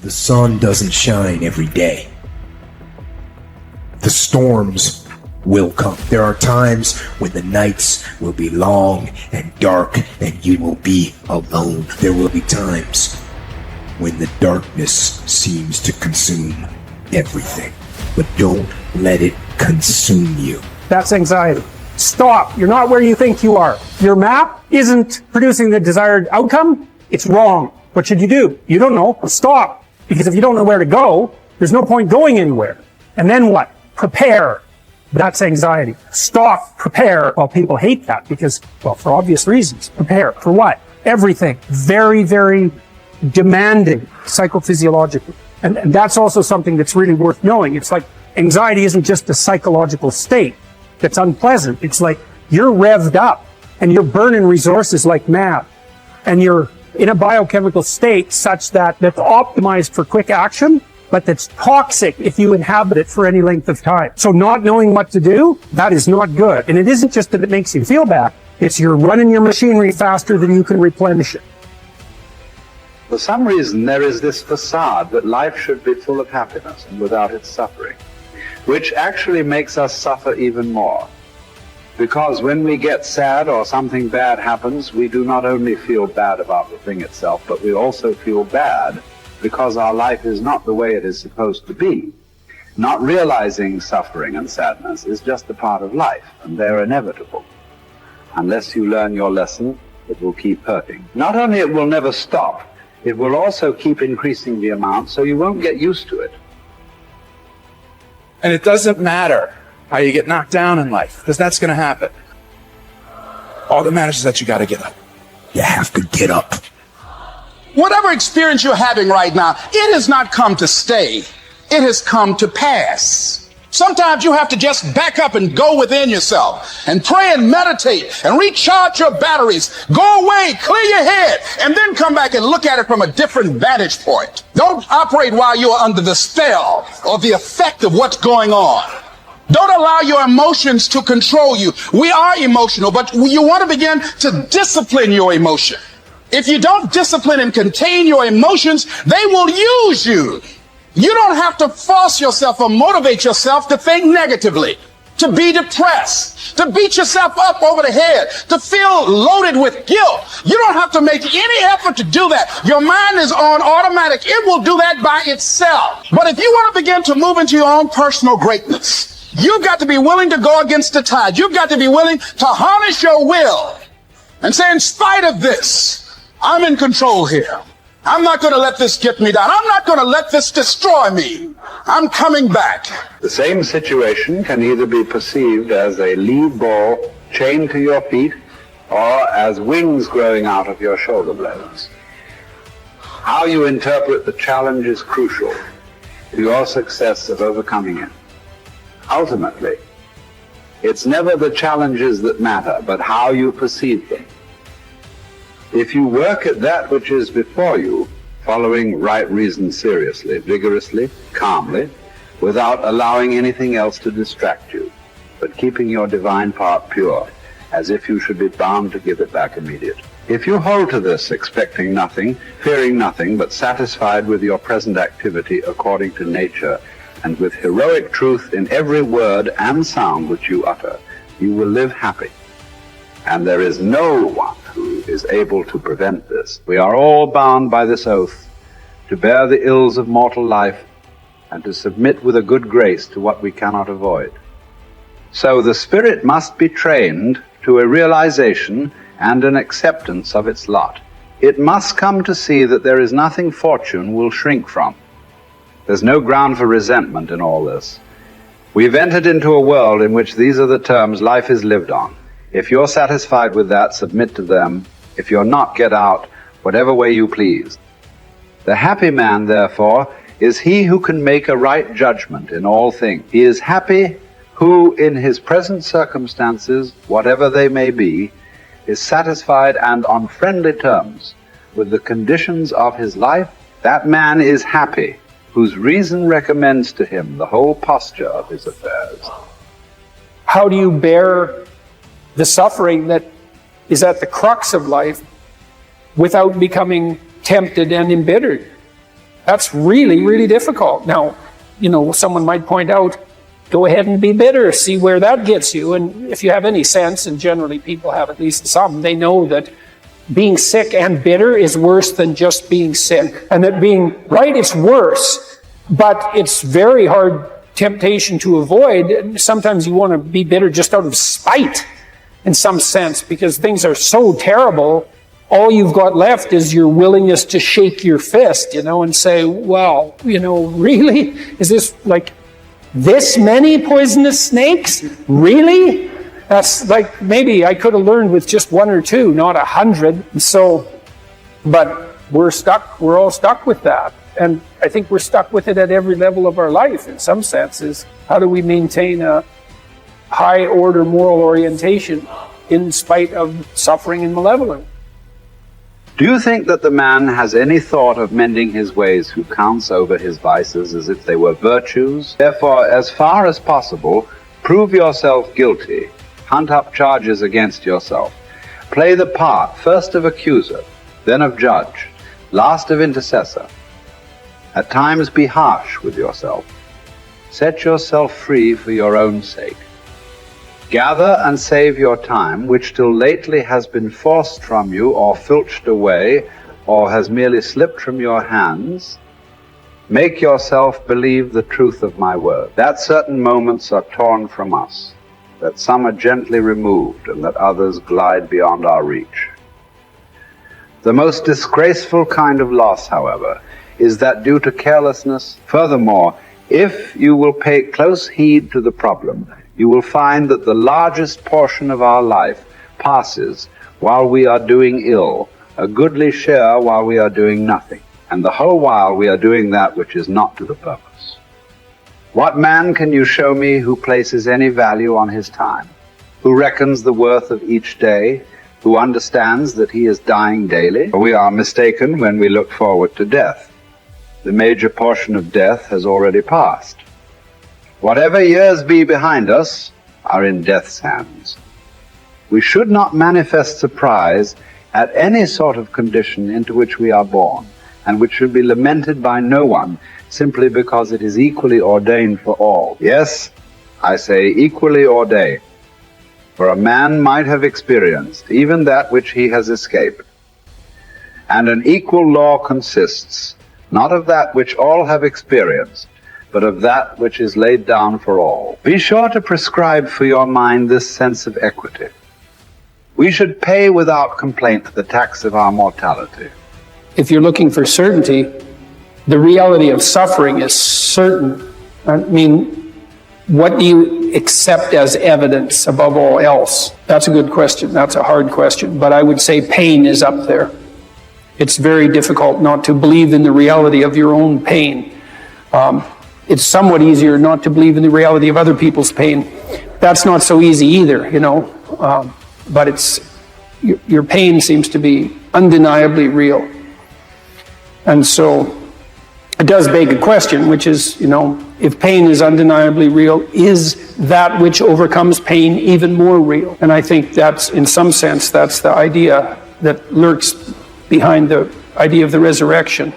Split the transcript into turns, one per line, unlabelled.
The sun doesn't shine every day. The storms will come. There are times when the nights will be long and dark and you will be alone. There will be times when the darkness seems to consume everything. But don't let it consume you.
That's anxiety. Stop. You're not where you think you are. Your map isn't producing the desired outcome. It's wrong. What should you do? You don't know. Stop. Because if you don't know where to go, there's no point going anywhere. And then what? Prepare. That's anxiety. Stop. Prepare. Well, people hate that because, well, for obvious reasons. Prepare. For what? Everything. Very, very demanding psychophysiologically. And that's also something that's really worth knowing. It's like anxiety isn't just a psychological state that's unpleasant. It's like you're revved up and you're burning resources like mad. And you're in a biochemical state such that that's optimized for quick action, but that's toxic if you inhabit it for any length of time. So not knowing what to do, that is not good. And it isn't just that it makes you feel bad. It's you're running your machinery faster than you can replenish it.
For some reason, there is this facade that life should be full of happiness and without its suffering, which actually makes us suffer even more. Because when we get sad or something bad happens, we do not only feel bad about the thing itself, but we also feel bad because our life is not the way it is supposed to be. Not realizing suffering and sadness is just a part of life, and they're inevitable. Unless you learn your lesson, it will keep hurting. Not only it will never stop, it will also keep increasing the amount, so you won't get used to it.
And it doesn't matter how you get knocked down in life, because that's going to happen. All that matters is that you got to get up.
You have to get up.
Whatever experience you're having right now, it has not come to stay. It has come to pass. Sometimes you have to just back up and go within yourself and pray and meditate and recharge your batteries. Go away, clear your head, and then come back and look at it from a different vantage point. Don't operate while you are under the spell or the effect of what's going on. Don't allow your emotions to control you. We are emotional, but you want to begin to discipline your emotion. If you don't discipline and contain your emotions, they will use you. You don't have to force yourself or motivate yourself to think negatively, to be depressed, to beat yourself up over the head, to feel loaded with guilt. You don't have to make any effort to do that. Your mind is on automatic. It will do that by itself. But if you want to begin to move into your own personal greatness, you've got to be willing to go against the tide. You've got to be willing to harness your will and say, in spite of this, I'm in control here. I'm not going to let this get me down. I'm not going to let this destroy me. I'm coming back.
The same situation can either be perceived as a lead ball chained to your feet or as wings growing out of your shoulder blades. How you interpret the challenge is crucial to your success of overcoming it. Ultimately, it's never the challenges that matter, but how you perceive them. If you work at that which is before you, following right reason seriously, vigorously, calmly, without allowing anything else to distract you, but keeping your divine part pure, as if you should be bound to give it back immediately. If you hold to this, expecting nothing, fearing nothing, but satisfied with your present activity according to nature, and with heroic truth in every word and sound which you utter, you will live happy. And there is no one who is able to prevent this. We are all bound by this oath to bear the ills of mortal life and to submit with a good grace to what we cannot avoid. So the spirit must be trained to a realization and an acceptance of its lot. It must come to see that there is nothing fortune will shrink from. There's no ground for resentment in all this. We've entered into a world in which these are the terms life is lived on. If you're satisfied with that, submit to them. If you're not, get out, whatever way you please. The happy man, therefore, is he who can make a right judgment in all things. He is happy who, in his present circumstances, whatever they may be, is satisfied and on friendly terms with the conditions of his life. That man is happy, whose reason recommends to him the whole posture of his affairs.
How do you bear the suffering that is at the crux of life without becoming tempted and embittered? That's really, really difficult. Now, someone might point out, go ahead and be bitter, see where that gets you. And if you have any sense, and generally people have at least some, they know that being sick and bitter is worse than just being sick. And that being right, it's worse, but it's very hard temptation to avoid. Sometimes you want to be bitter just out of spite in some sense, because things are so terrible. All you've got left is your willingness to shake your fist, and say, well, really? Is this like this many poisonous snakes? Really? That's like, maybe I could have learned with just 1 or 2, not 100. So, but we're all stuck with that. And I think we're stuck with it at every level of our life in some senses. How do we maintain a high order moral orientation in spite of suffering and malevolence?
Do you think that the man has any thought of mending his ways who counts over his vices as if they were virtues? Therefore, as far as possible, prove yourself guilty, hunt up charges against yourself, play the part first of accuser, then of judge, last of intercessor. At times be harsh with yourself. Set yourself free for your own sake. Gather and save your time, which till lately has been forced from you, or filched away, or has merely slipped from your hands. Make yourself believe the truth of my word, that certain moments are torn from us, that some are gently removed, and that others glide beyond our reach. The most disgraceful kind of loss, however, is that due to carelessness. Furthermore, if you will pay close heed to the problem, you will find that the largest portion of our life passes while we are doing ill, a goodly share while we are doing nothing, and the whole while we are doing that which is not to the purpose. What man can you show me who places any value on his time, who reckons the worth of each day, who understands that he is dying daily? We are mistaken when we look forward to death. The major portion of death has already passed. Whatever years be behind us are in death's hands. We should not manifest surprise at any sort of condition into which we are born, and which should be lamented by no one, simply because it is equally ordained for all. Yes, I say equally ordained, for a man might have experienced even that which he has escaped. And an equal law consists not of that which all have experienced, but of that which is laid down for all. Be sure to prescribe for your mind this sense of equity. We should pay without complaint the tax of our mortality.
If you're looking for certainty, the reality of suffering is certain. I mean, what do you accept as evidence above all else? That's a good question. That's a hard question. But I would say pain is up there. It's very difficult not to believe in the reality of your own pain. It's somewhat easier not to believe in the reality of other people's pain. That's not so easy either, but your pain seems to be undeniably real. And so it does beg a question, which is, if pain is undeniably real, is that which overcomes pain even more real? And I think that's, in some sense, that's the idea that lurks behind the idea of the resurrection.